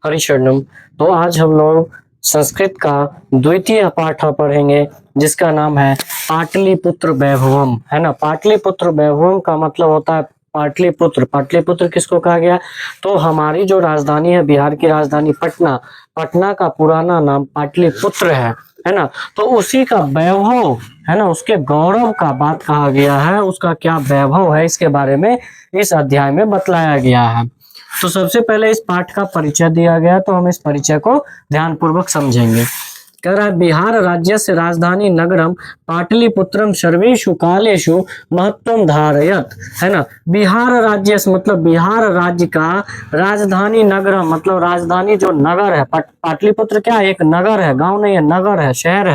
हरिशरणम। तो आज हम लोग संस्कृत का द्वितीय पाठ पढ़ेंगे जिसका नाम है पाटलिपुत्र वैभवम, है ना। पाटलिपुत्र वैभवम का मतलब होता है पाटलिपुत्र। पाटलिपुत्र किसको कहा गया? तो हमारी जो राजधानी है, बिहार की राजधानी पटना, पटना का पुराना नाम पाटलिपुत्र है ना। तो उसी का वैभव, है ना, उसके गौरव का बात कहा गया है। उसका क्या वैभव है इसके बारे में इस अध्याय में बतलाया गया है। तो सबसे पहले इस पाठ का परिचय दिया गया, तो हम इस परिचय को ध्यानपूर्वक समझेंगे। कह रहा है बिहार राज्य से राजधानी नगरम पाटलिपुत्रम सर्वेषु कालेषु महत्वम धारयत, है ना। बिहार राज्य से मतलब बिहार राज्य का राजधानी नगरम मतलब राजधानी जो नगर है, पाटलिपुत्र क्या है? एक नगर है, गांव नहीं है, नगर है, शहर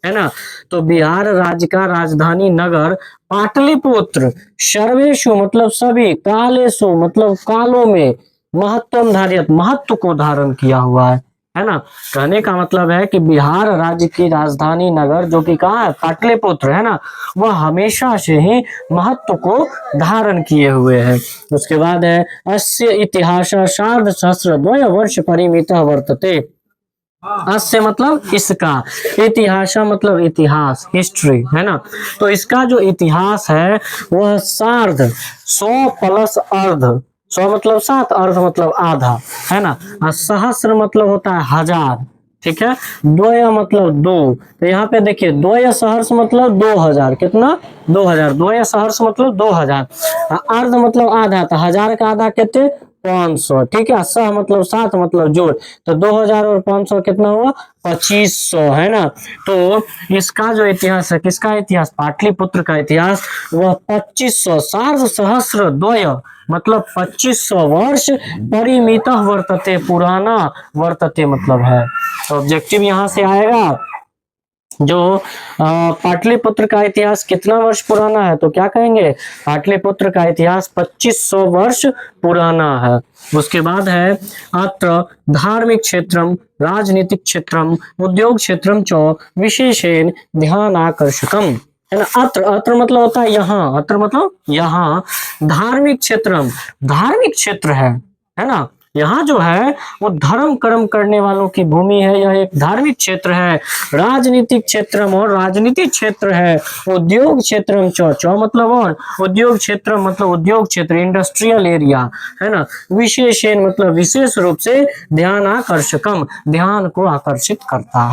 है ना। तो बिहार राज्य का राजधानी नगर पाटलिपुत्र सर्वेषु मतलब सभी, कालेषु मतलब कालों में, महत्वम धारियत महत्व को धारण किया हुआ है ना। कहने का मतलब है कि बिहार राज्य की राजधानी नगर जो कि कहाँ है? पाटलिपुत्र, है ना। वह हमेशा से ही महत्व को धारण किए हुए है। उसके बाद है अस्य इतिहास सार्ध सहस्र द्वय वर्ष परिमित वर्तते। अस्य मतलब इसका, इतिहास मतलब इतिहास, हिस्ट्री, है ना। तो इसका जो इतिहास है वह सार्ध 100 प्लस अर्ध, 100 मतलब 7, अर्ध मतलब आधा, है ना। और सहस्र मतलब होता है हजार, ठीक है। द्वय मतलब दो, तो यहाँ पे देखिए द्वय सहर्ष मतलब 2000, कितना? 2000। द्वय सहर्ष मतलब 2000। अर्ध मतलब आधा, तो हजार का आधा कितने? 500, ठीक है। सह मतलब 7 मतलब जोड़, तो 2000 और 500 कितना हुआ? 2500, है ना। तो इसका जो इतिहास है, किसका इतिहास? पाटलिपुत्र का इतिहास, वह 2500 सार्ध सहस्र द्वय मतलब 2500 वर्ष परिमित वर्तते, पुराना वर्तते मतलब है। तो ऑब्जेक्टिव यहां से आएगा जो पाटलिपुत्र का इतिहास कितना वर्ष पुराना है, तो क्या कहेंगे? पाटलिपुत्र का इतिहास 2500 वर्ष पुराना है। उसके बाद है अत्र धार्मिक क्षेत्रम राजनीतिक क्षेत्रम उद्योग क्षेत्रम च विशेषेण ध्यान आकर्षकम, है ना। अत्र, अत्र मतलब होता है यहाँ, अत्र मतलब यहाँ, धार्मिक क्षेत्रम धार्मिक क्षेत्र है ना। यहाँ जो है वो धर्म कर्म करने वालों की भूमि है, यह एक धार्मिक क्षेत्र है। राजनीतिक क्षेत्र और राजनीतिक क्षेत्र है। उद्योग क्षेत्र चौ मतलब और उद्योग क्षेत्र मतलब उद्योग क्षेत्र, इंडस्ट्रियल एरिया, है ना। विशेषण मतलब विशेष रूप से, ध्यान आकर्षकम ध्यान को आकर्षित करता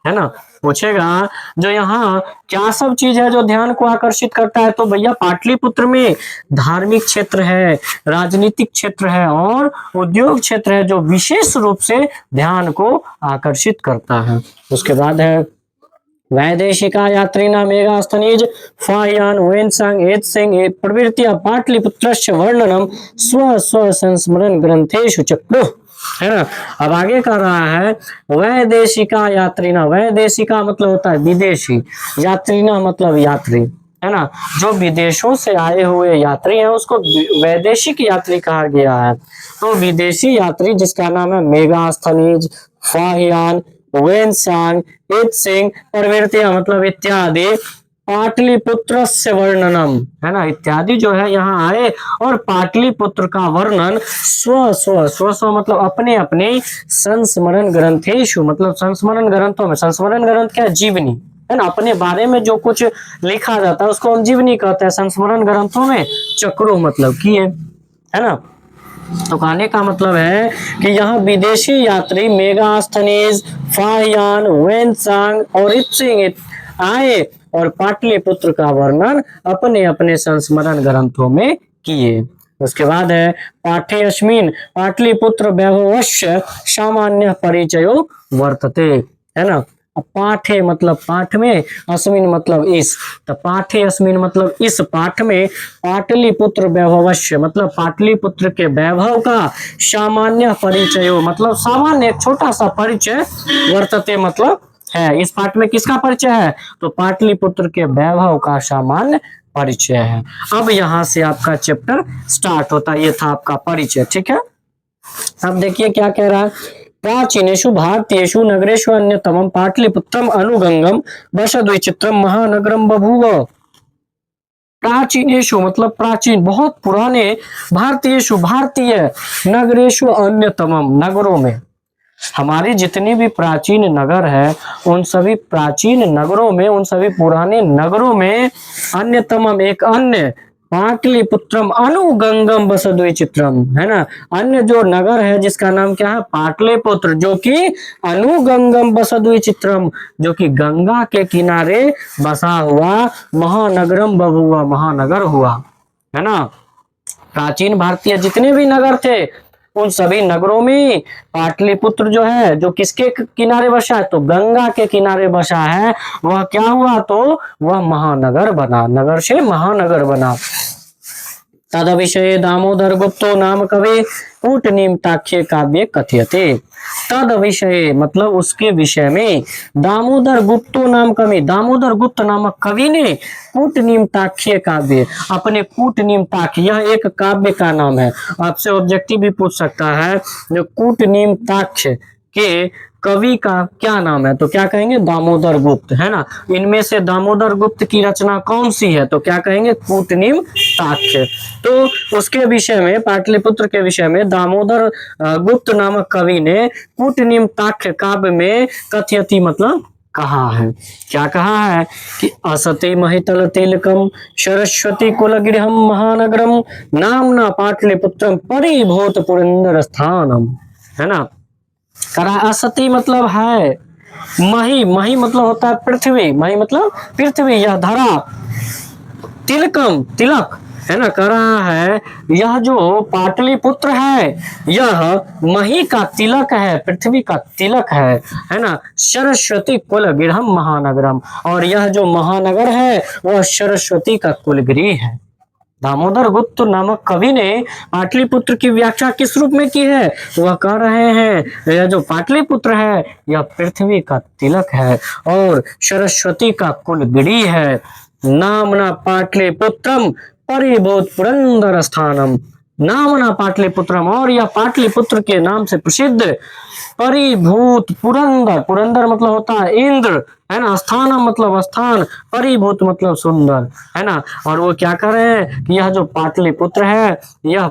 है ना। पूछेगा जो यहाँ क्या सब चीज है जो ध्यान को आकर्षित करता है, तो भैया पाटलिपुत्र में धार्मिक क्षेत्र है, राजनीतिक क्षेत्र है और उद्योग क्षेत्र है जो विशेष रूप से ध्यान को आकर्षित करता है। उसके बाद है वैदेशिका यात्रिना मेगास्थनीज फाह्यान वेन्सांग एत्सेंग प्रवृत्तिया पाटलिपुत्रस्य वर्णनम स्व स्व संस्मरण ग्रंथेषु चक्रुः, है ना। अब आगे कर रहा है वैदेशिका यात्रिना, वैदेशिका मतलब होता है विदेशी, यात्रिना मतलब यात्री, है ना। जो विदेशों से आए हुए यात्री हैं उसको वैदेशिक यात्री कहा गया है। तो विदेशी यात्री जिसका नाम है मेगास्थनीज, फाह्यान, वेन्सांग, इत्सिंग, प्रवृत्तियां मतलब इत्यादि, पाटलिपुत्र से वर्णनम, है ना, इत्यादि जो है यहाँ आए और पाटलिपुत्र का वर्णन स्व स्व स्व स्व मतलब अपने अपने संस्मरण ग्रंथेषु मतलब संस्मरण ग्रंथों में, संस्मरण ग्रंथ क्या? जीवनी, है ना। अपने बारे में जो कुछ लिखा जाता है उसको हम जीवनी कहते हैं। संस्मरण ग्रंथों में चक्रो मतलब किए, है ना। तो कहने का मतलब है कि यहाँ विदेशी यात्री मेगास्थनीज, फाह्यान, वेन्सांग और इत्सिंग आए और पाटलिपुत्र का वर्णन अपने अपने संस्मरण ग्रंथों में किए। उसके बाद है पाठेऽस्मिन् पाटलिपुत्र वैभवस्य सामान्य परिचयो वर्तते, है ना। पाठे मतलब पाठ में, अस्मिन मतलब इस, तो पाठे अस्मिन मतलब इस पाठ में, पाटलिपुत्र वैभवस्य मतलब पाटलिपुत्र के वैभव का सामान्य परिचय मतलब सामान्य एक छोटा सा परिचय, वर्तते मतलब है। इस पाठ में किसका परिचय है? तो पाटलिपुत्र के वैभव का सामान्य परिचय है। अब यहाँ से आपका चैप्टर स्टार्ट होता है। ये था आपका परिचय, ठीक है। अब देखिए क्या कह रहा है। प्राचीनेषु भारतीयेषु नगरेषु अन्यतमं पाटलिपुत्रम अनुगंगम वसद्विचित्रम महानगरम बभूव। प्राचीनेषु मतलब प्राचीन बहुत पुराने, भारतीयेषु भारतीय, नगरेषु अन्यतमम नगरों में, हमारी जितनी भी प्राचीन नगर है उन सभी प्राचीन नगरों में, उन सभी पुराने नगरों में अन्यतमम एक अन्य, पाटलिपुत्रम अनुगंगम वसुद्विचित्रम, है ना, अन्य जो नगर है जिसका नाम क्या है, पाटलिपुत्र, जो कि अनुगंगम वसुद्विचित्रम, जो कि गंगा के किनारे बसा हुआ, महानगरम बभुआ महानगर हुआ, है ना। प्राचीन भारतीय जितने भी नगर थे उन सभी नगरों में पाटलिपुत्र जो है, जो किसके किनारे बसा है, तो गंगा के किनारे बसा है, वह क्या हुआ, तो वह महानगर बना, नगर से महानगर बना। तद विषय दामोदर गुप्तो नाम कवि कूटनीमताख्य काव्य कथ्यते। तद विषय मतलब उसके विषय में, दामोदर गुप्तो नाम कवि, दामोदर गुप्त नामक कवि ने कूटनीमताख्य काव्य, अपने कूटनीमताख्य, यह एक काव्य का नाम है, आपसे ऑब्जेक्टिव भी पूछ सकता है, जो कूटनीमताख्य के कवि का क्या नाम है, तो क्या कहेंगे, दामोदर गुप्त, है ना। इनमें से दामोदर गुप्त की रचना कौन सी है, तो क्या कहेंगे, कूटनीमताख्य। तो उसके विषय में, पाटलिपुत्र के विषय में दामोदर गुप्त नामक कवि ने कूटनीमताख्य काव्य में कथयति मतलब कहा है, क्या कहा है कि असते महितल तिलकम सरस्वती कुलगृहम महानगरम नामना पाटलिपुत्रम परिभूत पुरंदर स्थानम, है ना। करा असती मतलब है, मही, मही मतलब होता है पृथ्वी, मही मतलब पृथ्वी, यह धरा, तिलकम तिलक, है ना, कह रहा है यह जो पाटलिपुत्र है यह मही का तिलक है, पृथ्वी का तिलक है ना। सरस्वती कुल गृहम महानगरम, और यह जो महानगर है वह सरस्वती का कुलगृह है। दामोदर गुप्त नामक कवि ने पाटलिपुत्र की व्याख्या किस रूप में की है, वह कह रहे हैं यह जो पाटलिपुत्र है यह पृथ्वी का तिलक है और सरस्वती का कुलगृह है। नामना पाटलिपुत्रम परिभूत पुरंदर स्थानम, नामना पाटलिपुत्रम, और यह पाटलिपुत्र के नाम से प्रसिद्ध परिभूत पुरंदर, पुरंदर मतलब होता है इंद्र, है ना, स्थानम मतलब स्थान, परिभूत मतलब सुंदर, है ना। और वो क्या कर रहे हैं कि यह जो पाटलिपुत्र है यह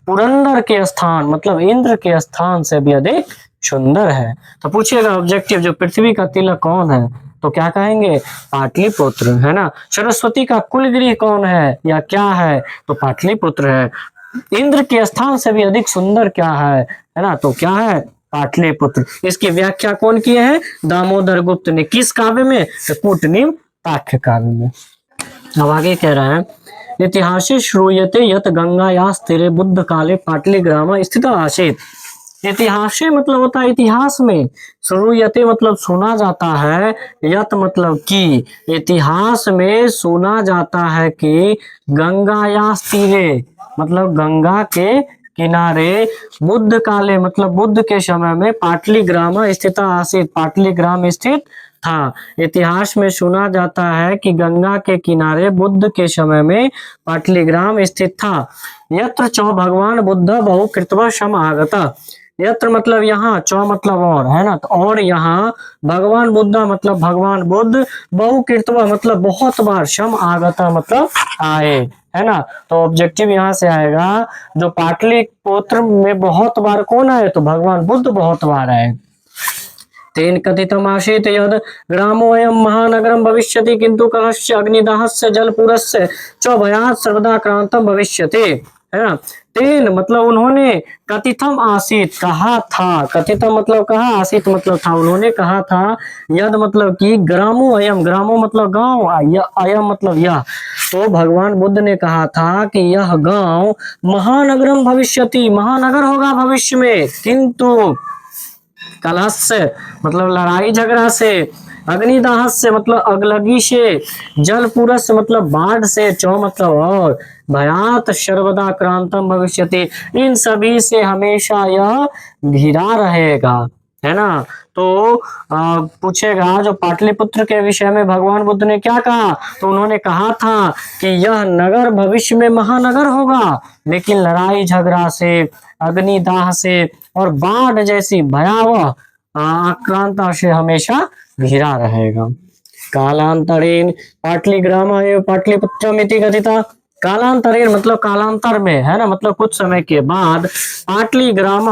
पुरंदर के स्थान मतलब इंद्र के स्थान से भी अधिक सुंदर है। तो पूछिएगा ऑब्जेक्टिव, जो पृथ्वी का तिलक कौन है, तो क्या कहेंगे, पाटलिपुत्र, है ना। सरस्वती का कुलगृह कौन है या क्या है, तो पाटलिपुत्र है। इंद्र के स्थान से भी अधिक सुंदर क्या है ना, तो क्या है, पाटलिपुत्र। इसकी व्याख्या कौन किए हैं, दामोदर गुप्त ने, किस काव्य में, तो कूटनीमताख्य काव्य में। अब आगे कह रहे हैं, इतिहासे श्रूयते यत गंगायास तीरे बुद्ध काले पाटलिग्राम स्थित आसीत। इतिहासे मतलब होता है इतिहास में, श्रूयते मतलब सुना जाता है, यत मतलब कि, इतिहास में सुना जाता है कि गंगायास तीरे मतलब गंगा के किनारे, बुद्ध काले मतलब बुद्ध के समय में, पाटलिग्राम स्थित आसीत पाटलिग्राम स्थित था। इतिहास में सुना जाता है कि गंगा के किनारे बुद्ध के समय में पाटलिग्राम स्थित था। यत्र चौ भगवान बुद्ध बहु कृतवा समागता, यत्र मतलब यहाँ, चौ मतलब और, है ना, तो और यहाँ भगवान बुद्ध मतलब भगवान बुद्ध, बहु कृतवा मतलब बहुत बार, सम आगता मतलब आए, है ना। तो ऑब्जेक्टिव यहाँ से आएगा, जो पाटलिपुत्र में बहुत बार कौन आए, तो भगवान बुद्ध बहुत बार आए। तेन कथितम आसीत यद ग्रामोऽयं महानगरं भविष्यति किंतु कलस्य अग्निदाहस्य जलपूरस्य च भयात् सर्वदा क्रांतम भविष्यति, है ना। तेन मतलब उन्होंने, कथितम आसीत कहा था, कथितम मतलब कहा, आसीत मतलब था, उन्होंने कहा था, यद मतलब कि, ग्रामो अयम, ग्रामो मतलब गांव, अयम मतलब यह, तो भगवान बुद्ध ने कहा था कि यह गांव महानगरम भविष्यति महानगर होगा भविष्य में, किंतु कलहस्य मतलब लड़ाई झगड़ा से, अग्निदाह से मतलब अगलगी से, जलपुरस मतलब बाढ़ से, चौ मतलब और, भयात सर्वदा क्रांतम भविष्यति, इन सभी से हमेशा यह घिरा रहेगा, है ना। तो पूछेगा जो पाटलिपुत्र के विषय में भगवान बुद्ध ने क्या कहा, तो उन्होंने कहा था कि यह नगर भविष्य में महानगर होगा, लेकिन लड़ाई झगड़ा से, अग्निदाह से और बाढ़ जैसी भयावह आक्रांता से हमेशा घिरा रहेगा। कालांतरेण पाटलीग्राम एवं पाटलिपुत्रमिति कथिता। कालांतरेण मतलब कालांतर में, है ना, मतलब कुछ समय के बाद, पाटलीग्राम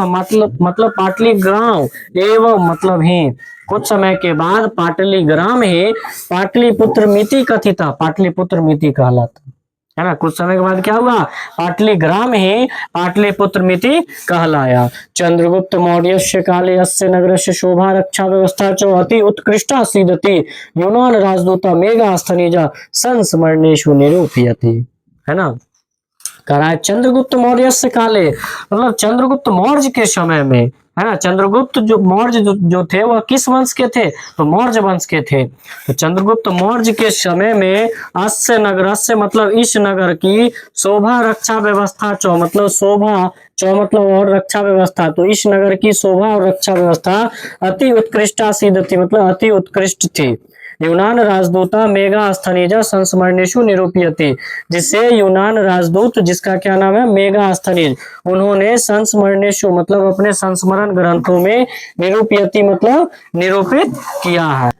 मतलब पाटलीग्राम एवं मतलब ही कुछ समय के बाद, पाटलीग्राम ही पाटलिपुत्र मिति कथिता, पाटलिपुत्र मिति कहलाता, है ना। कुछ समय के बाद क्या हुआ, पाटलीग्राम ही पाटलिपुत्र मिति कहलाया। चंद्रगुप्त मौर्यस्य काले अस्य नगरस्य शोभा रक्षा व्यवस्था च अति उत्कृष्टा सिद्धति यूनान राजदूता मेघास्थनीजा संस्मरणेषु निरूपयति, है ना। कह रहा है चंद्रगुप्त मौर्य से काले, मतलब चंद्रगुप्त मौर्य के समय में, है ना। चंद्रगुप्त जो मौर्य जो थे वह किस वंश के थे, तो मौर्य वंश के थे। तो चंद्रगुप्त मौर्य के समय में अस्य नगर से मतलब इस नगर की शोभा रक्षा व्यवस्था चौ मतलब शोभा चौ मतलब और रक्षा व्यवस्था, तो इस नगर की शोभा और रक्षा व्यवस्था अति उत्कृष्टा सिद्ध थी, मतलब अति उत्कृष्ट थी। यूनान राजदूता मेघास्थनीजा संस्मरणेषु निरूपयति, जिससे यूनान राजदूत जिसका क्या नाम है, मेघास्थनीज, उन्होंने संस्मरणेषु मतलब अपने संस्मरण ग्रंथों में निरूपयति मतलब निरूपित किया है।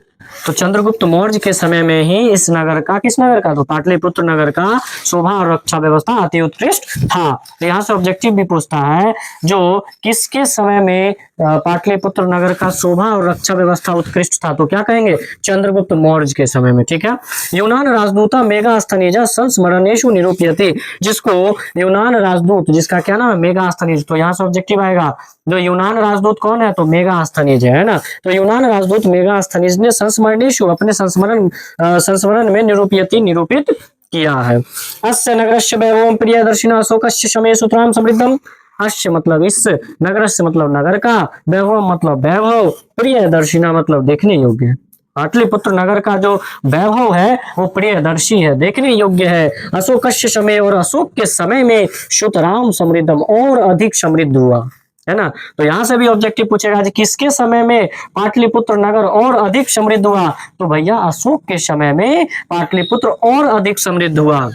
तो चंद्रगुप्त मौर्य के समय में ही इस नगर का, किस नगर का, तो पाटलिपुत्र नगर का शोभा और रक्षा व्यवस्था अति उत्कृष्ट था। तो यहाँ से ऑब्जेक्टिव भी पूछता है, जो किसके समय में पाटलिपुत्र नगर का शोभा और रक्षा व्यवस्था उत्कृष्ट था, तो क्या कहेंगे, चंद्रगुप्त मौर्य के समय में, ठीक है। यूनान राजदूता मेघास्थनीजा संस्मरणेषु निरूपयति, जिसको यूनान राजदूत जिसका क्या नाम है, मेघास्थनीज, तो यहाँ से ऑब्जेक्टिव आएगा, जो यूनान राजदूत कौन है, तो मेघास्थनीज है ना। तो यूनान राजदूत मेघास्थनीज ने संस्मरणेषु अपने संस्मरण में निरूपित किया है। अस्य नगरस्य वैभवं प्रियदर्शिना अशोकस्य शमे सूत्राम समृद्धम। अस्य मतलब इस, नगरस्य मतलब नगर का, वैभव मतलब वैभव, प्रियदर्शिना मतलब देखने योग्य। पाटलिपुत्र नगर का जो वैभव है वो प्रियदर्शी है, देखने योग्य है। अशोकस्य समय और अशोक के समय में सुतराम समृद्धम और अधिक समृद्ध हुआ, है ना। तो यहां से भी ऑब्जेक्टिव पूछेगा कि किसके समय में पाटलिपुत्र नगर और अधिक समृद्ध हुआ, तो भैया अशोक के समय में पाटलिपुत्र और अधिक समृद्ध हुआ।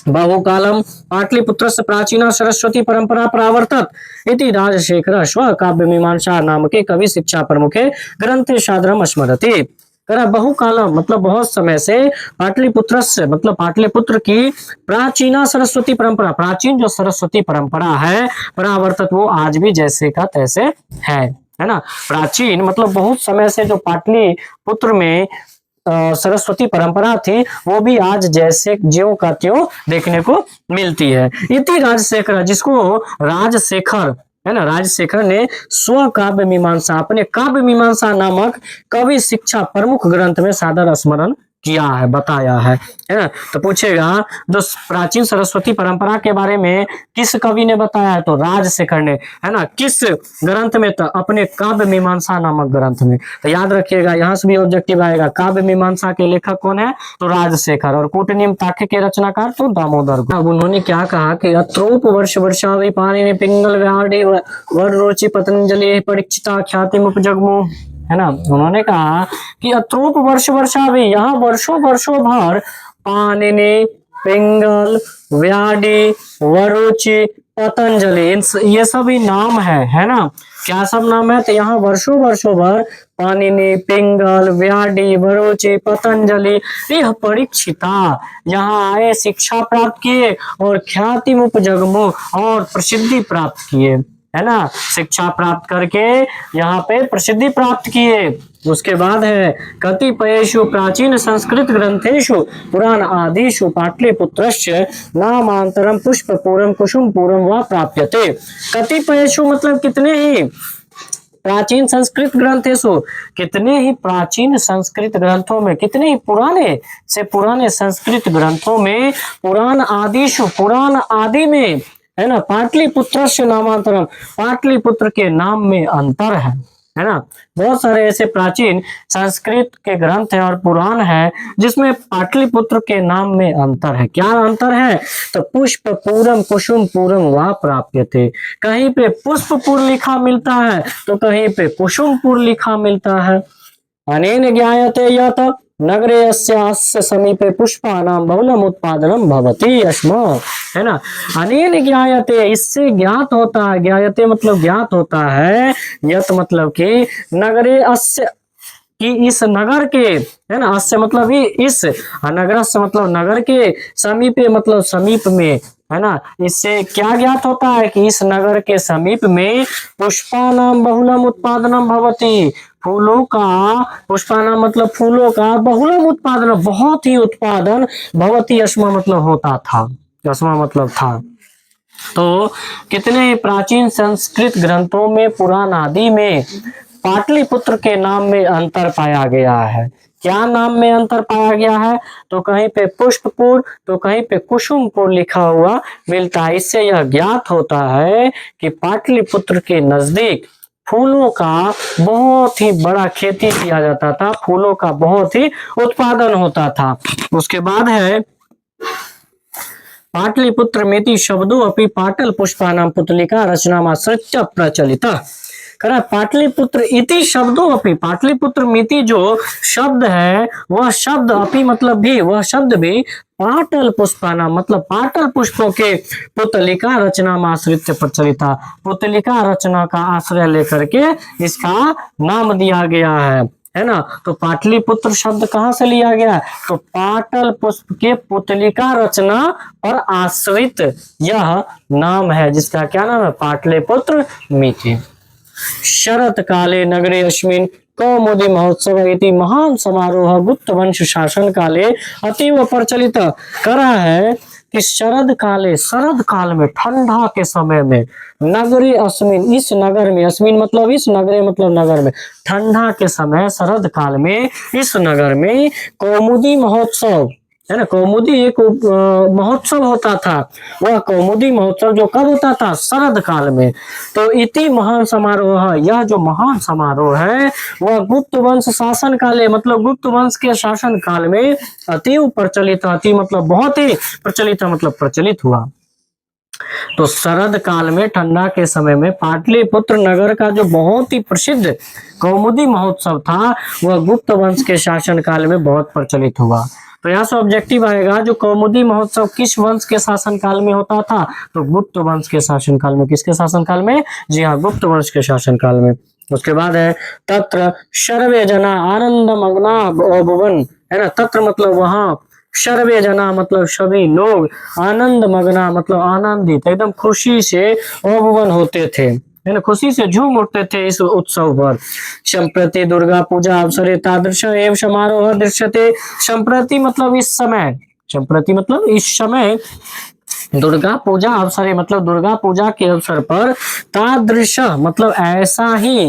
बहुकालम पाटलिपुत्र से प्राचीना सरस्वती परंपरा प्रावर्तत इति राजशेखर स्वकाव्य मीमांसा नामके कवि शिक्षा प्रमुखे ग्रंथे सादरम स्मरति। करा बहुकालम मतलब बहुत समय से, पाटलिपुत्र से मतलब पाटलिपुत्र की प्राचीना सरस्वती परंपरा, प्राचीन जो सरस्वती परंपरा है, परावर्तत वो आज भी जैसे का तैसे है ना। प्राचीन मतलब बहुत समय से जो पाटलिपुत्र में सरस्वती परंपरा थी, वो भी आज जैसे ज्यों का त्यों देखने को मिलती है। इति राजशेखर, जिसको राजशेखर, है ना, राजशेखर ने स्व काव्य मीमांसा, अपने काव्य मीमांसा नामक कवि शिक्षा प्रमुख ग्रंथ में सादर स्मरण किया है, बताया है ना। तो पूछेगा जो प्राचीन सरस्वती परंपरा के बारे में किस कवि ने बताया है, तो राजशेखर ने, है ना। किस ग्रंथ में, तो अपने काव्य मीमांसा नामक ग्रंथ में। तो याद रखिएगा, यहाँ से भी ऑब्जेक्टिव आएगा, काव्य मीमांसा के लेखक कौन है, तो राजशेखर, और कूटनीम ताक्य के रचनाकार तो दामोदर। अब उन्होंने क्या कहा कि अत्रोप वर्ष वर्षा पानी पिंगल व्याढ़ वर रोचि पतंजलि परीक्षिता ख्याति उपजगमु, है ना। उन्होंने कहा कि अत्रोप वर्ष वर्षा भी, यहाँ वर्षों वर्षों भर पाणिनि, पिंगल, व्याधि, वरुचि, पतंजलि, ये सभी नाम है ना। क्या सब नाम है, तो यहाँ वर्षों वर्षों भर पाणिनि, पिंगल, व्याधि, वरुचि, पतंजलि, यह परीक्षिता यहाँ आए, शिक्षा प्राप्त किए और ख्याति उपजगमु और प्रसिद्धि प्राप्त किए, है ना। शिक्षा प्राप्त करके यहाँ पे प्रसिद्धि प्राप्त किए। उसके बाद है कतिपयेषु प्राचीन संस्कृत ग्रंथेषु पुराण आदिषु पाटलिपुत्रस्य नामांतरम पुष्पपूरम कुसुमपूरम व प्राप्यते। कतिपयेषु मतलब कितने ही, प्राचीन संस्कृत ग्रंथेषु, कितने ही प्राचीन संस्कृत ग्रंथों में, कितने ही पुराने से पुराने संस्कृत ग्रंथों में, पुराण आदिषु पुराण आदि में, है ना, पाटलिपुत्र से नामांतरम, पाटलिपुत्र के नाम में अंतर है ना। बहुत सारे ऐसे प्राचीन संस्कृत के ग्रंथ है और पुराण है जिसमें पाटलिपुत्र के नाम में अंतर है। क्या अंतर है, तो पुष्प पूरम कुसुम पूरम वा प्राप्यते, कहीं पे पुष्पपुर लिखा मिलता है तो कहीं पे कुसुमपुर लिखा मिलता है। अनेन ज्ञायते यत् नगरे अस्यास्य समीपे पुष्पानां बहुलम उत्पादनम भवति अस्म, है ना। अनेन ज्ञायते, इससे ज्ञात होता है, ज्ञायते मतलब ज्ञात होता है, यत मतलब कि नगरे अस्य, कि इस नगर के, है ना, अस्य मतलब ही इस, नगर से मतलब नगर के, समीपे मतलब समीप में, है ना। इससे क्या ज्ञात होता है कि इस नगर के समीप में पुष्पानाम बहुलम उत्पादनम भवति, फूलों का, पुष्पानाम मतलब फूलों का, बहुलम उत्पादन बहुत ही उत्पादन, भवति अस्मा मतलब होता था, अस्मा मतलब था। तो कितने प्राचीन संस्कृत ग्रंथों में, पुराण आदि में पाटलिपुत्र के नाम में अंतर पाया गया है। क्या नाम में अंतर पाया गया है? तो कहीं पे पुष्पपुर, तो कहीं पे कुसुमपुर लिखा हुआ मिलता है। इससे यह ज्ञात होता है कि पाटलिपुत्र के नजदीक फूलों का बहुत ही बड़ा खेती किया जाता था, फूलों का बहुत ही उत्पादन होता था। उसके बाद है पाटलिपुत्र मेति शब्दों अपि पाटल पुष्पानाम पुतलिका रचनामाश्रित्य प्रचलिता। करा पाटलिपुत्र इति शब्दों अपि, पाटलिपुत्र मिति जो शब्द है वह शब्द अपि मतलब भी, वह शब्द भी पाटल पुष्पानाम मतलब पाटल पुष्पों के पुतलिका रचनामाश्रित्य प्रचलिता, पुतलिका रचना का आश्रय लेकर के इसका नाम दिया गया है ना। तो पाटलिपुत्र शब्द कहाँ से लिया गया? तो पाटल पुष्प के पुतलिका रचना पर आश्रित यह नाम है, जिसका क्या नाम है? पाटलिपुत्र मिति। शरत काले नगरे अस्मिन् कौमुदी महोत्सव इति महान समारोह गुप्त वंश शासन काले अतीव प्रचलित करा है कि शरद काले, शरद काल में, ठंडा के समय में, नगरी अस्मिन इस नगर में, अस्मिन मतलब इस, नगरे मतलब नगर में, ठंडा के समय शरद काल में इस नगर में कौमुदी महोत्सव, है ना, कौमुदी एक महोत्सव होता था। वह कौमुदी महोत्सव जो कब होता था? शरद काल में। तो इति महान समारोह, यह जो महान समारोह है वह गुप्त वंश शासन काले मतलब गुप्त वंश के शासन काल में अति प्रचलित, अति मतलब बहुत ही प्रचलित मतलब प्रचलित हुआ। तो शरद काल में, ठंडा के समय में पाटलिपुत्र नगर का जो बहुत ही प्रसिद्ध कौमुदी महोत्सव था वह गुप्त वंश के शासन काल में बहुत प्रचलित हुआ। तो यहाँ से ऑब्जेक्टिव आएगा, जो कौमुदी महोत्सव किस वंश के शासन काल में होता था? तो गुप्त वंश के शासन काल में। किसके शासन काल में? जी हाँ, गुप्त वंश के शासन काल में। उसके बाद है तत्र सर्वे जना आनंद मग्ना भुवन, है ना, तत्र मतलब वहां, सर्वे जना मतलब सभी लोग, आनंद मग्ना मतलब आनंदित, एकदम खुशी से अभुवन होते थे, है ना, खुशी से झूम उठते थे इस उत्सव पर। संप्रति दुर्गा पूजा अवसरे तादृश एवं समारोह दृश्यते। संप्रति मतलब इस समय, संप्रति मतलब इस समय, दुर्गा पूजा अवसर मतलब दुर्गा पूजा के अवसर पर, तादृश मतलब ऐसा ही,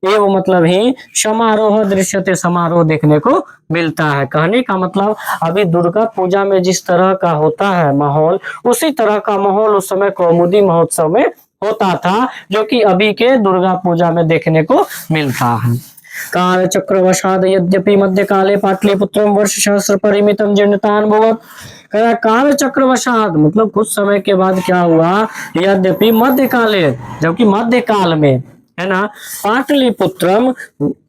एवं मतलब ही, समारोह दृश्यते समारोह देखने को मिलता है। कहने का मतलब अभी दुर्गा पूजा में जिस तरह का होता है माहौल, उसी तरह का माहौल उस समय कौमुदी महोत्सव में होता था, जो कि अभी के दुर्गा पूजा में देखने को मिलता है। काल चक्रवशाद यद्यपि मध्य काले पाटलिपुत्रम वर्ष सहस्र परिमितम जीर्णतानुभवत्। काल चक्रवशाद मतलब कुछ समय के बाद क्या हुआ? यद्यपि मध्य काले, जबकि मध्य काल में, है ना, पाटलिपुत्रम।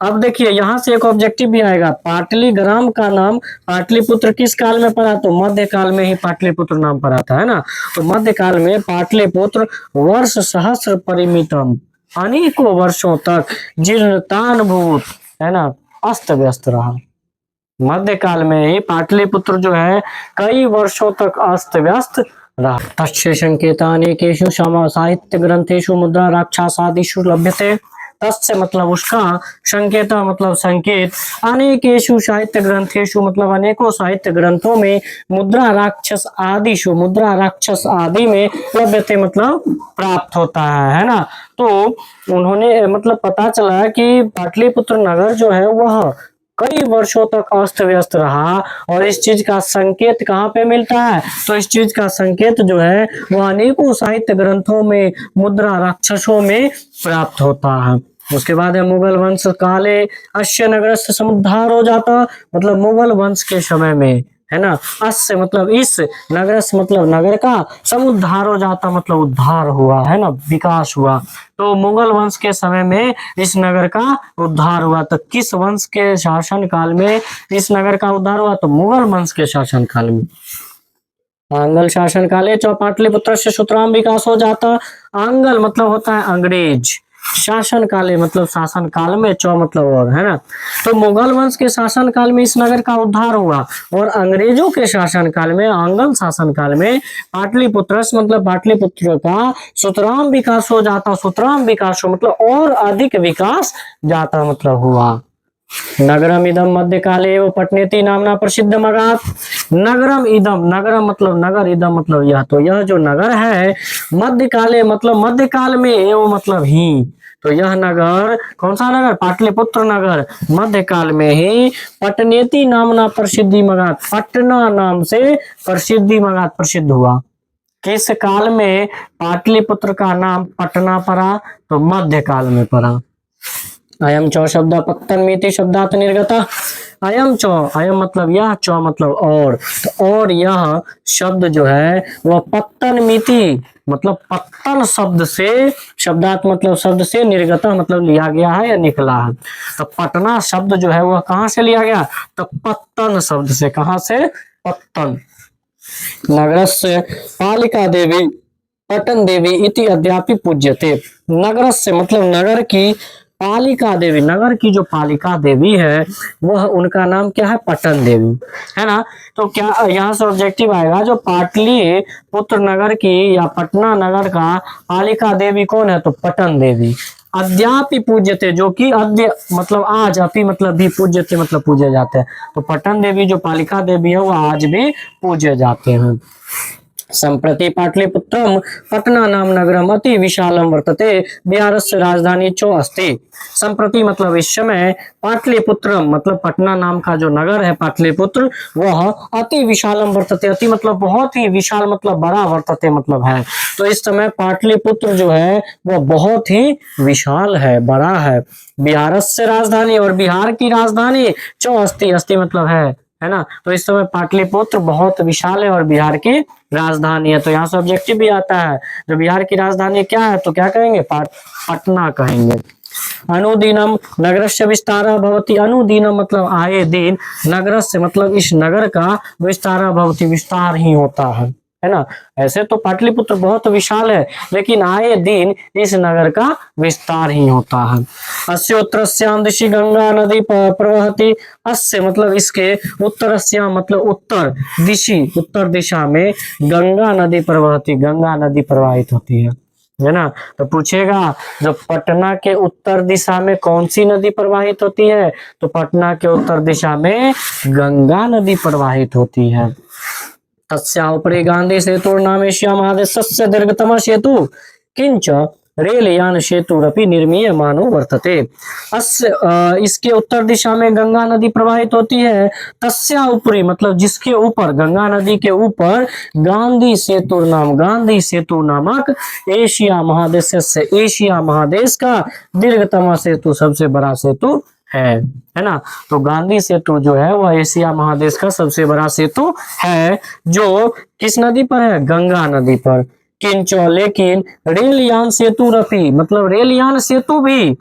अब देखिए यहाँ से एक ऑब्जेक्टिव भी आएगा, पाटलिग्राम का नाम पाटलिपुत्र किस काल में पड़ा? तो मध्य काल में ही पाटलिपुत्र नाम पड़ा था, है ना। तो मध्य काल में पाटलिपुत्र वर्ष सहस्र परिमितम अनेकों वर्षों तक जीर्णतानुभूत, है ना, अस्त व्यस्त रहा। मध्य काल में ही पाटलिपुत्र जो है कई वर्षों तक अस्त व्यस्त रहा। तस्य संकेतानेकेषु साहित्य ग्रंथेषु मुद्रा राक्षसादिषु लभ्यते। तस्य मतलब उसका, संकेत मतलब संकेत, अनेकेषु साहित्य ग्रंथेषु मतलब अनेकों साहित्य ग्रंथों में, मुद्रा राक्षस आदिषु मुद्रा राक्षस आदि में, लभ्यते मतलब प्राप्त होता है ना। तो उन्होंने मतलब पता चला कि पाटलिपुत्र नगर जो है वह कई वर्षों तक अस्त व्यस्त रहा, और इस चीज का संकेत कहाँ पे मिलता है? तो इस चीज का संकेत जो है वह अनेकों साहित्य ग्रंथों में, मुद्रा राक्षसों में प्राप्त होता है। उसके बाद है मुगल वंश काले अश्य नगर से समुद्धार हो जाता, मतलब मुगल वंश के समय में, है ना, अस्य मतलब इस, नगर से मतलब नगर का, समुद्धार हो जाता मतलब उद्धार हुआ, है ना, विकास हुआ। तो मुगल वंश के समय में इस नगर का उद्धार हुआ। तो किस वंश के शासन काल में इस नगर का उद्धार हुआ? तो मुगल वंश के शासन काल में। आंगल शासन काले च पाटलिपुत्र से सुतराम विकास हो जाता। आंगल मतलब होता है अंग्रेज, शासन काले मतलब शासन काल में, च मतलब और, है ना। तो मुगल वंश के शासन काल में इस नगर का उद्धार हुआ और अंग्रेजों के शासन काल में, आंग्ल शासन काल में पाटलिपुत्र मतलब पाटलिपुत्र का सुतराम विकास हो जाता, सुतराम विकास हो मतलब और अधिक विकास जाता मतलब हुआ। नगरम इदम मध्यकाले एवं पटनेति नामना प्रसिद्ध मगात। नगरम इदम, नगरम मतलब नगर, इदम मतलब यह, तो यह जो नगर है मध्यकाले मतलब मध्यकाल में, एवं मतलब ही, तो यह नगर कौन सा नगर, पाटलिपुत्र नगर मध्यकाल में ही पटनेति नामना प्रसिद्धि मगात, पटना नाम से प्रसिद्धि मगात, प्रसिद्ध हुआ। किस काल में पाटलिपुत्र का नाम पटना पड़ा, तो मध्यकाल में पड़ा। अयम चौ शब्द पत्तनमिति शब्दात निर्गता। अयम चौ, अयम मतलब यह, चौ मतलब और, तो और यह शब्द जो है वह पत्तनमिति मतलब पत्तन शब्द से, शब्दात मतलब शब्द से, निर्गता मतलब लिया गया है या निकला है। तो पटना शब्द जो है वह कहाँ से लिया गया, तो पत्तन शब्द से, कहाँ से, पत्तन। नगरस्य पालिका देवी पटन देवी इति अद्यापि पूज्यते। नगरस्य मतलब नगर की, पालिका देवी नगर की जो पालिका देवी है वह, उनका नाम क्या है, पटन देवी, है ना। तो क्या यहाँ से ऑब्जेक्टिव आएगा, जो पाटली पुत्र नगर की या पटना नगर का पालिका देवी कौन है, तो पटन देवी। अद्यापि पूज्यते, जो कि अद्य मतलब आज, अपि मतलब भी, पूज्यते मतलब पूजे जाते हैं। तो पटन देवी जो पालिका देवी है वो आज भी पूजे जाते हैं। संप्रति पाटलिपुत्रम पटना नाम नगरम अति विशालम वर्तते, बिहारस्य राजधानी चो अस्ति। संप्रति मतलब इस समय, पाटलिपुत्रम मतलब पटना नाम का जो नगर है पाटलिपुत्र, वह अति विशालम वर्तते, अति मतलब बहुत ही, विशाल मतलब बड़ा, वर्तते मतलब है। तो इस समय पाटलिपुत्र जो है वह बहुत ही विशाल है, बड़ा है। बिहारस्य राजधानी, और बिहार की राजधानी चो अस्ति, अस्ति मतलब है ना। तो इस समय पाटलिपुत्र बहुत विशाल है और बिहार की राजधानी है। तो यहाँ से ऑब्जेक्टिव भी आता है, जो बिहार की राजधानी क्या है, तो क्या कहेंगे, पटना कहेंगे। अनुदिनम नगरस्य विस्तारः भवति। अनुदिनम मतलब आए दिन, नगरस्य मतलब इस नगर का, विस्तारः भवति विस्तार ही होता है ना। ऐसे तो पाटलिपुत्र बहुत विशाल है, लेकिन आए दिन इस नगर का विस्तार ही होता है। अस्य उत्तरस्याम दिशि गंगा नदी प्रवहति। अस्य मतलब इसके, उत्तरस्याम मतलब उत्तर, दिशि उत्तर दिशा में, गंगा नदी प्रवहति गंगा नदी प्रवाहित होती है ना। तो पूछेगा, जो पटना के उत्तर दिशा में कौन सी नदी प्रवाहित होती है, तो पटना के उत्तर दिशा में गंगा नदी प्रवाहित होती है। तस्या उपरि गांधी सेतु नाम एशिया महादेशस्य दीर्घतम सेतु, किंच रेलयान सेतुरपि निर्मीयमानो वर्तते। इसके उत्तर दिशा में गंगा नदी प्रवाहित होती है। तस्या उपरि मतलब जिसके ऊपर, गंगा नदी के ऊपर, गांधी सेतु नाम, गांधी सेतु नामक एशिया महादेश से, एशिया महादेश का दीर्घतम सेतु, सबसे बड़ा सेतु है ना। तो गांधी सेतु जो है वह एशिया महादेश का सबसे बड़ा सेतु है, जो किस नदी पर है, गंगा नदी पर। किंचो लेकिन रेलयान सेतु रफी मतलब रेलयान सेतु भी,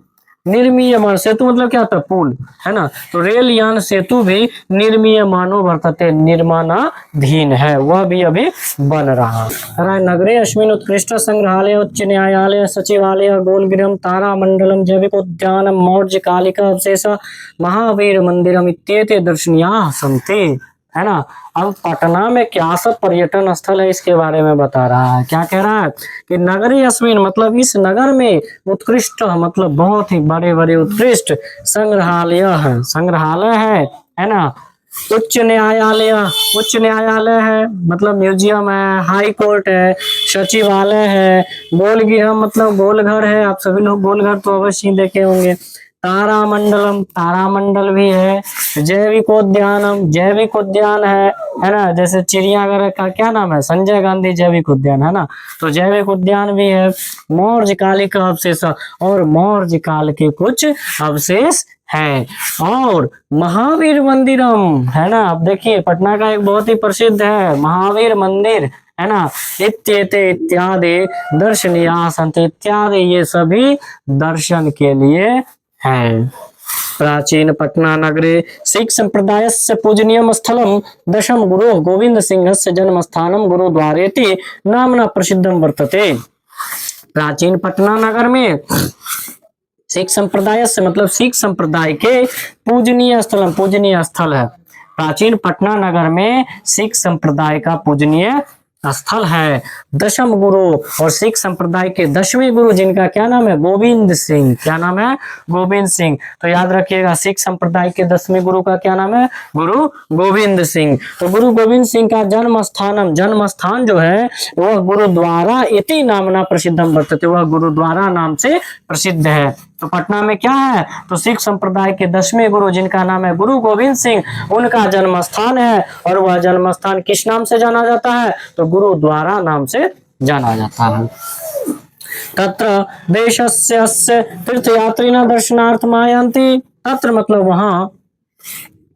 निर्मीयमान सेतु मतलब क्या था, पुल, है ना। तो रेलयान सेतु भी निर्मीयमानो वर्तते, निर्माणाधीन है, वह भी अभी बन रहा है। नगरे अस्मिन् उत्कृष्ट संग्रहालय, उच्च न्यायालय, सचिवालय, गोलगृहम, तारा मंडलम, जैविक उद्यान, मौर्य कालिका अवशेष, महावीर मंदिरम इत्येते दर्शनीयाः सन्ति, है ना। अब पटना में क्या सब पर्यटन स्थल है इसके बारे में बता रहा है। क्या कह रहा है कि नगरी अस्मिन मतलब इस नगर में, उत्कृष्ट मतलब बहुत ही बड़े बड़े उत्कृष्ट, संग्रहालय है, संग्रहालय है ना। उच्च न्यायालय, उच्च न्यायालय है मतलब म्यूजियम है, हाई कोर्ट है, सचिवालय है, गोलगृह मतलब गोलघर है, आप सभी लोग गोलघर तो अवश्य ही देखे होंगे। तारामंडलम, तारामंडल भी है। जैविकोद्यानम, जैविक उद्यान है ना। जैसे चिड़ियाघर का क्या नाम है, संजय गांधी जैविक उद्यान, है ना। तो जैविक उद्यान भी है। मौर्य कालिका अवशेष, और मौर्य काल के कुछ अवशेष है। और महावीर मंदिरम, है ना। अब देखिए पटना का एक बहुत ही प्रसिद्ध है महावीर मंदिर, है ना। इत्येते इत्यादि दर्शनीय संति, इत्यादि ये सभी दर्शन के लिए है। प्राचीन पटना नगरे सिख संप्रदाय से पूजनीय स्थलम दशम गुरु गोविंद सिंह से जन्म स्थानम गुरुद्वारेति नामना प्रसिद्धम वर्तते। प्राचीन पटना नगर में सिख संप्रदाय से मतलब सिख संप्रदाय के पूजनीय स्थल है। प्राचीन पटना नगर में सिख संप्रदाय का पूजनीय स्थल है। दशम गुरु और सिख संप्रदाय के 10वें गुरु जिनका क्या नाम है, गोविंद सिंह। क्या नाम है, गोविंद सिंह। तो याद रखिएगा सिख संप्रदाय के 10वें गुरु का क्या नाम है, गुरु गोविंद सिंह। तो गुरु गोविंद सिंह का जन्म स्थान जो है वह गुरुद्वारा इति नामना प्रसिद्धम वर्तते, वह गुरुद्वारा नाम से प्रसिद्ध है। तो पटना में क्या है, तो सिख संप्रदाय के 10वें गुरु जिनका नाम है गुरु गोविंद सिंह, उनका जन्म स्थान है। और वह जन्म स्थान किस नाम से जाना जाता है, तो गुरुद्वारा नाम से जाना जाता है। तत्र देशस्य अस्य तीर्थयात्रिणः दर्शनार्थम आयन्ति। तत्र मतलब वहां,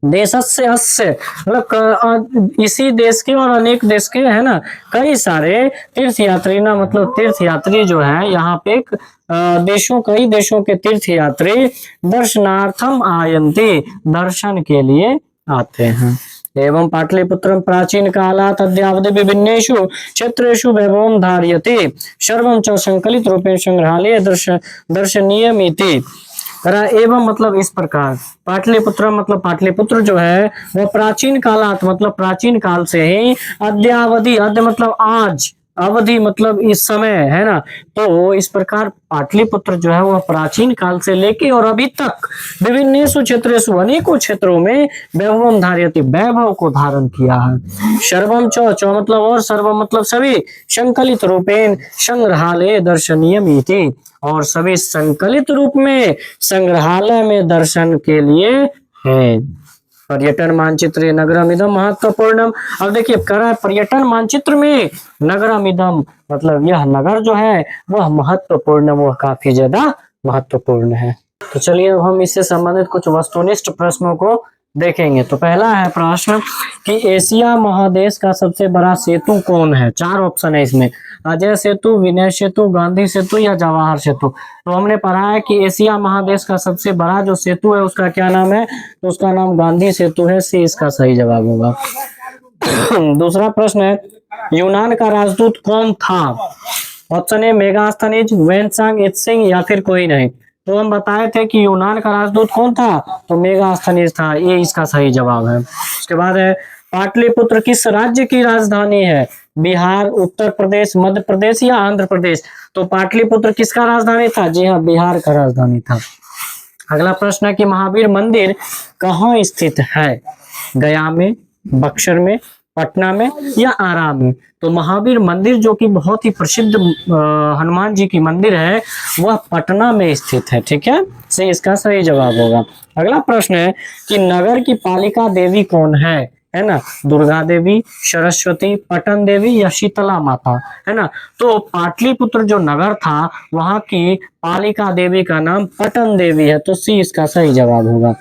देशस्य अस्य मतलब इसी देश के और अनेक देश के है ना, कई सारे तीर्थयात्री ना मतलब तीर्थयात्री जो है यहाँ पे कई देशों के तीर्थयात्री दर्शनार्थम आयन्ति, दर्शन के लिए आते हैं। एवं पाटलिपुत्रम प्राचीन कालात् अद्यावधि विभिन्नेषु क्षेत्रेषु वैभवं धारयति, सर्वं च संकलित रूपेण संग्रहालये दर्शनीयमिति। एवं मतलब इस प्रकार पाटलिपुत्र मतलब पाटलिपुत्र जो है वह प्राचीन कालात मतलब प्राचीन काल से ही, अद्यावधि अद्य मतलब आज, अवधि मतलब इस समय है ना। तो इस प्रकार पाटलिपुत्र जो है वह प्राचीन काल से लेके और अभी तक विभिन्नेषु क्षेत्रेषु अनेकों क्षेत्रों में वैभवम धारयति, वैभव को धारण किया है। सर्वम च मतलब और, सर्वम मतलब सभी, संकलित रूपेण संग्रहालय दर्शनीयमिति, और सभी संकलित रूप में संग्रहालय में दर्शन के लिए है। पर्यटन मानचित्र नगरमिदम महत्वपूर्णम। अब देखिए करा पर्यटन मानचित्र में नगरमिदम मतलब यह नगर जो है वह महत्वपूर्ण, वह काफी ज्यादा महत्वपूर्ण है। तो चलिए अब हम इससे संबंधित कुछ वस्तुनिष्ठ प्रश्नों को देखेंगे। तो पहला है प्रश्न कि एशिया महादेश का सबसे बड़ा सेतु कौन है। 4 ऑप्शन है इसमें, अजय सेतु, विनय सेतु, गांधी सेतु या जवाहर सेतु। तो हमने पढ़ा है कि एशिया महादेश का सबसे बड़ा जो सेतु है उसका क्या नाम है, तो उसका नाम गांधी सेतु है। सी इसका सही जवाब होगा। दूसरा प्रश्न है यूनान का राजदूत कौन था। Option A Megasthenes, Xuanzang, Itsing या फिर कोई नहीं। तो हम बताए थे कि यूनान का राजदूत कौन था, तो मेगास्थनीज था, ये इसका सही जवाब है। उसके बाद है पाटलिपुत्र किस राज्य की राजधानी है, बिहार, उत्तर प्रदेश, मध्य प्रदेश या आंध्र प्रदेश। तो पाटलिपुत्र किसका राजधानी था, जी हाँ बिहार का राजधानी था। अगला प्रश्न है कि महावीर मंदिर कहाँ स्थित है, गया में, बक्सर में, पटना में या आरा में। तो महावीर मंदिर जो कि बहुत ही प्रसिद्ध हनुमान जी की मंदिर है वह पटना में स्थित है। ठीक है, से इसका सही जवाब होगा। अगला प्रश्न है कि नगर की पालिका देवी कौन है ना, दुर्गा देवी, सरस्वती, पटन देवी या शीतला माता, है ना। तो पाटलिपुत्र जो नगर था वहां की पालिका देवी का नाम पटन देवी है। तो सी इसका सही जवाब होगा।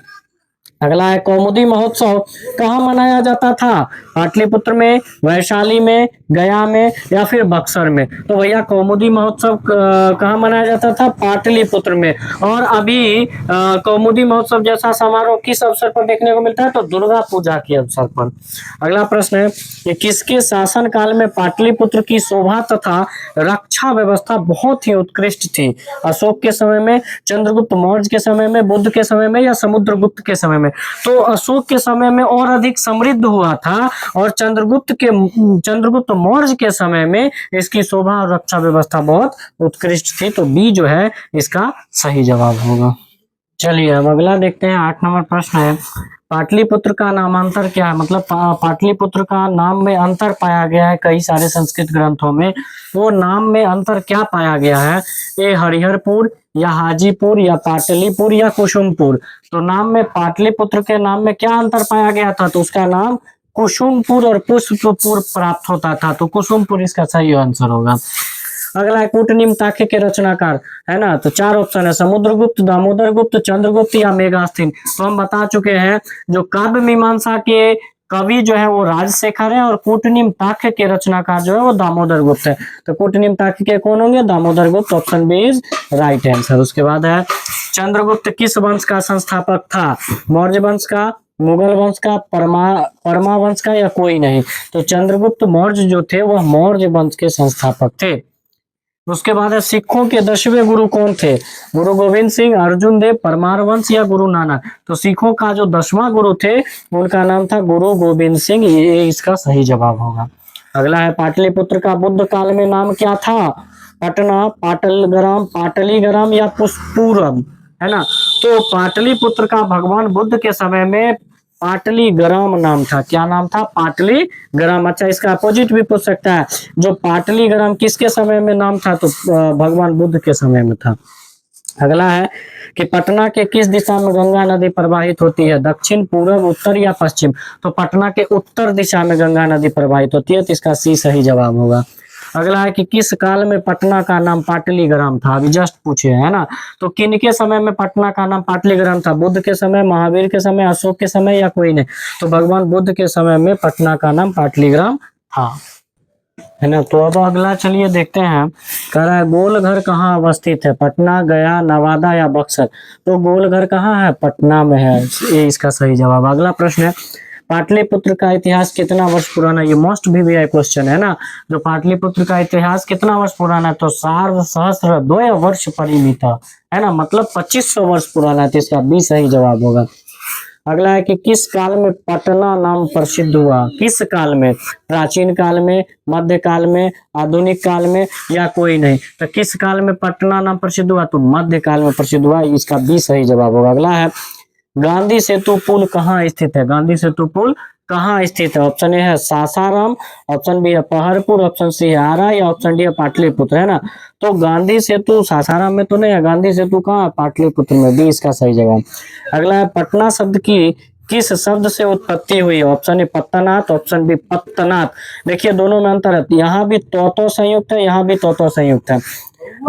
अगला है कौमुदी महोत्सव कहाँ मनाया जाता था, पाटलिपुत्र में, वैशाली में, गया में या फिर बक्सर में। तो भैया कौमुदी महोत्सव कहाँ मनाया जाता था, पाटलिपुत्र में। और अभी कौमुदी महोत्सव जैसा समारोह किस अवसर पर देखने को मिलता है, तो दुर्गा पूजा के अवसर पर। अगला प्रश्न है कि किसके शासन काल में पाटलिपुत्र की शोभा तथा रक्षा व्यवस्था बहुत ही उत्कृष्ट थी, अशोक के समय में, चंद्रगुप्त मौर्य के समय में, बुद्ध के समय में या समुद्रगुप्त के समय में। तो अशोक के समय में और अधिक समृद्ध हुआ था और चंद्रगुप्त मौर्य के समय में इसकी शोभा और रक्षा व्यवस्था बहुत उत्कृष्ट थी। तो बी जो है इसका सही जवाब होगा। चलिए अब अगला देखते हैं। 8 नंबर प्रश्न है पाटलिपुत्र का नामांतर क्या है, मतलब पाटलिपुत्र का नाम में अंतर पाया गया है कई सारे संस्कृत ग्रंथों में। वो नाम में अंतर क्या पाया गया है, ए हरिहरपुर या हाजीपुर या पाटलिपुर या कुसुमपुर। तो नाम में पाटलिपुत्र के नाम में क्या अंतर पाया गया था, तो उसका नाम कुसुमपुर और पुष्पपुर प्राप्त होता था। तो कुसुमपुर इसका सही आंसर होगा। अगला है कूटनीम ताखे के रचनाकार, है ना। तो 4 ऑप्शन है, समुद्रगुप्त, दामोदर गुप्त, चंद्रगुप्त या मेगास्थीन। तो हम बता चुके हैं जो काव्य मीमांसा के कवि जो है वो राजशेखर है और कूटनीम ताख्य के रचनाकार जो है वो दामोदर गुप्त है। तो कूटनीम ताख्य के कौन होंगे, Damodar Gupta. Option B is right answer. उसके बाद है चंद्रगुप्त किस वंश का संस्थापक था, मौर्य वंश का, मुगल वंश का, परमा वंश का या कोई नहीं। तो चंद्रगुप्त मौर्य जो थे वह मौर्य वंश के संस्थापक थे। उसके बाद है सिखों के 10वें गुरु कौन थे? गुरु गोविंद सिंह, अर्जुन देव, परमारवंश या गुरु नानक? तो सिखों का जो 10वां गुरु थे उनका नाम था गुरु गोविंद सिंह, ये इसका सही जवाब होगा। अगला है पाटलिपुत्र का बुद्ध काल में नाम क्या था? पटना, पाटलग्राम, पाटलीग्राम या पुष्पुरम, है ना। तो पाटलिपुत्र का भगवान बुद्ध के समय में पाटलीग्राम नाम था। क्या नाम था? पाटलीग्राम। अच्छा, इसका अपोजिट भी पूछ सकता है, जो पाटलीग्राम किसके समय में नाम था? तो भगवान बुद्ध के समय में था। अगला है कि पटना के किस दिशा में गंगा नदी प्रवाहित होती है? दक्षिण, पूर्व, उत्तर या पश्चिम? तो पटना के उत्तर दिशा में गंगा नदी प्रवाहित होती है, तो इसका सी सही जवाब होगा। अगला है कि किस काल में पटना का नाम पाटलीग्राम था? अभी जस्ट पूछे, है ना। तो किन के समय में पटना का नाम पाटलीग्राम था? बुद्ध के समय, महावीर के समय, अशोक के समय या कोई नहीं? तो भगवान बुद्ध के समय में पटना का नाम पाटलीग्राम था, है ना। तो अब अगला चलिए देखते हैं, कह रहा है गोलघर कहाँ अवस्थित है? पटना, गया, नवादा या बक्सर? तो गोलघर कहाँ है? पटना में है, ये इसका सही जवाब। अगला प्रश्न है पाटलिपुत्र का इतिहास कितना वर्ष पुराना? ये मोस्ट भी क्वेश्चन है ना। जो पाटलिपुत्र का इतिहास कितना वर्ष पुराना है? तो सार्ध सहस्त्र 2 वर्ष परिमित, है ना, मतलब 2500 वर्ष पुराना है, तो इसका बी सही जवाब होगा। अगला है कि किस काल में पटना नाम प्रसिद्ध हुआ? किस काल में? प्राचीन काल में, मध्य काल में, आधुनिक काल में या कोई नहीं? तो किस काल में पटना नाम प्रसिद्ध हुआ? तो मध्य काल में प्रसिद्ध हुआ, इसका बी सही जवाब होगा। अगला है गांधी सेतु पुल कहाँ स्थित है? गांधी सेतु पुल कहाँ स्थित है? ऑप्शन ए है सासाराम, ऑप्शन बी है पहाड़पुर, ऑप्शन सी है आरा या ऑप्शन डी है पाटलिपुत्र, है ना। तो गांधी सेतु सासाराम में तो नहीं है, गांधी सेतु कहाँ है? पाटलिपुत्र में, बी इसका सही जवाब। अगला है पटना शब्द की किस शब्द से उत्पत्ति हुई? ऑप्शन ए पत्तनाथ, ऑप्शन बी पत्तनाथ। देखिए दोनों में अंतर है, यहाँ भी तो संयुक्त है, यहाँ भी तो संयुक्त है।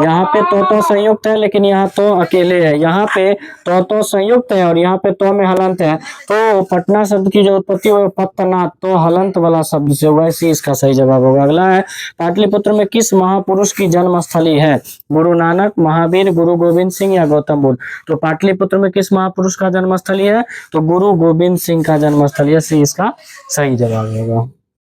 यहाँ पे तो संयुक्त है लेकिन यहाँ तो अकेले है, यहाँ पे तो संयुक्त है और यहाँ पे तो में हलंत है। तो पटना शब्द की जो उत्पत्ति हुई पत्तनाथ, तो हलंत वाला शब्द से हुआ, इसी इसका सही जवाब होगा। अगला है पाटलिपुत्र में किस महापुरुष की जन्मस्थली है? गुरु नानक, महावीर, गुरु गोविंद सिंह या गौतम बुद्ध? तो पाटलिपुत्र में किस महापुरुष का जन्मस्थली है? तो गुरु गोविंद सिंह का जन्मस्थली है, इसका सही जवाब होगा।